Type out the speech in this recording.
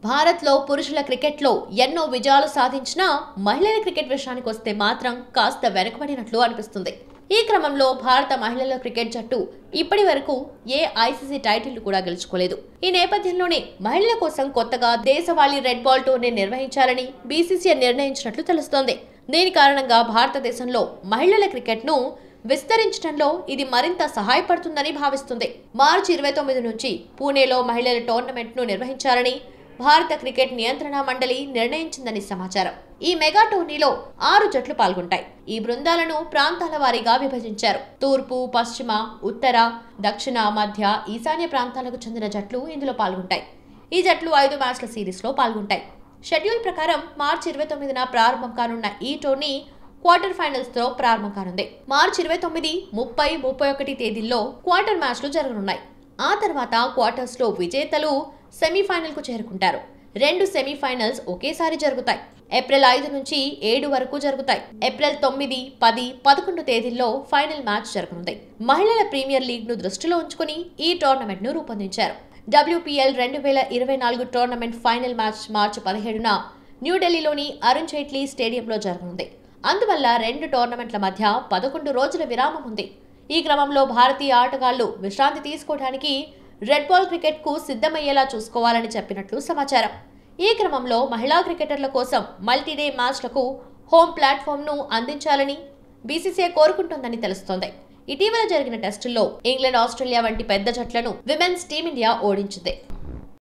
భారత్లో పురుషుల క్రికెట్లో ఎన్నో విజయాలు సాధించినా మహిళల క్రికెట్ విషయానికి వస్తే మాత్రం కాస్త వెనుకబడినట్లు అనిపిస్తుంది. ఈ క్రమంలో భారత మహిళల క్రికెట్ జట్టు ఇప్పటి వరకు ఏ ఐసీసీ టైటిల్ కూడా గెలుచుకోలేదు. ఈ నేపథ్యంలోనే మహిళల కోసం కొత్తగా దేశవాళీ రెడ్ బాల్ టోర్నీ నిర్వహించాలని బీసీసీఐ నిర్ణయించినట్లు తెలుస్తోంది. దీని కారణంగా భారతదేశంలో మహిళల క్రికెట్ను విస్తరించడంలో ఇది మరింత సహాయపడుతుందని భావిస్తుంది. మార్చి 29 నుంచి పూణేలో మహిళల టోర్నమెంట్ను నిర్వహించాలని భారత క్రికెట్ నియంత్రణ మండలి నిర్ణయించిందని సమాచారం. ఈ మెగా టోర్నీలో 6 జట్లు పాల్గొంటాయి. ఈ బృందాలను ప్రాంతాల వారీగా విభజించారు. తూర్పు, పశ్చిమ, ఉత్తర, దక్షిణ, మధ్య, ఈశాన్య ప్రాంతాలకు చెందిన జట్లు ఇందులో పాల్గొంటాయి. ఈ జట్లు 5 మ్యాచ్ల సిరీస్లో పాల్గొంటాయి. షెడ్యూల్ ప్రకారం మార్చి 29న ప్రారంభం కానున్న ఈ టోర్నీ క్వార్టర్ ఫైనల్స్ తో ప్రారంభం కానుంది. మార్చి 29, 30, 31 తేదీల్లో క్వార్టర్ మ్యాచ్లు జరగనున్నాయి. ఆ తర్వాత క్వార్టర్స్ లో విజేతలు సెమీఫైనల్ కు చేరుకుంటారు. 2 సెమీఫైనల్స్ ఒకేసారి జరుగుతాయి. ఏప్రిల్ 5 నుంచి 7 వరకు జరుగుతాయి. ఏప్రిల్ 9, 10, 11 తేదీల్లో ఫైనల్ మ్యాచ్ జరగనుంది. మహిళల ప్రీమియర్ లీగ్ ను దృష్టిలో ఉంచుకుని ఈ టోర్నమెంట్ ను రూపొందించారు. WPL 2024 టోర్నమెంట్ ఫైనల్ మ్యాచ్ మార్చి 17న న్యూఢిల్లీలోని అరుణ్ జైట్లీ స్టేడియంలో జరగనుంది. అందువల్ల 2 టోర్నమెంట్ల మధ్య 11 రోజుల విరామం ఉంది. ఈ క్రమంలో భారతీయ ఆటగాళ్లు విశ్రాంతి తీసుకోవడానికి రెడ్ బాల్ క్రికెట్ కు సిద్ధమయ్యేలా చూసుకోవాలని చెప్పినట్లు సమాచారం. ఈ క్రమంలో మహిళా క్రికెటర్ల కోసం మల్టీడే మ్యాచ్లకు హోమ్ ప్లాట్ఫామ్ ను అందించాలని బీసీసీఐ కోరుకుంటోందని తెలుస్తోంది. ఇటీవల జరిగిన టెస్టుల్లో ఇంగ్లాండ్, ఆస్ట్రేలియా వంటి పెద్ద జట్లను విమెన్స్ టీమిండియా ఓడించింది.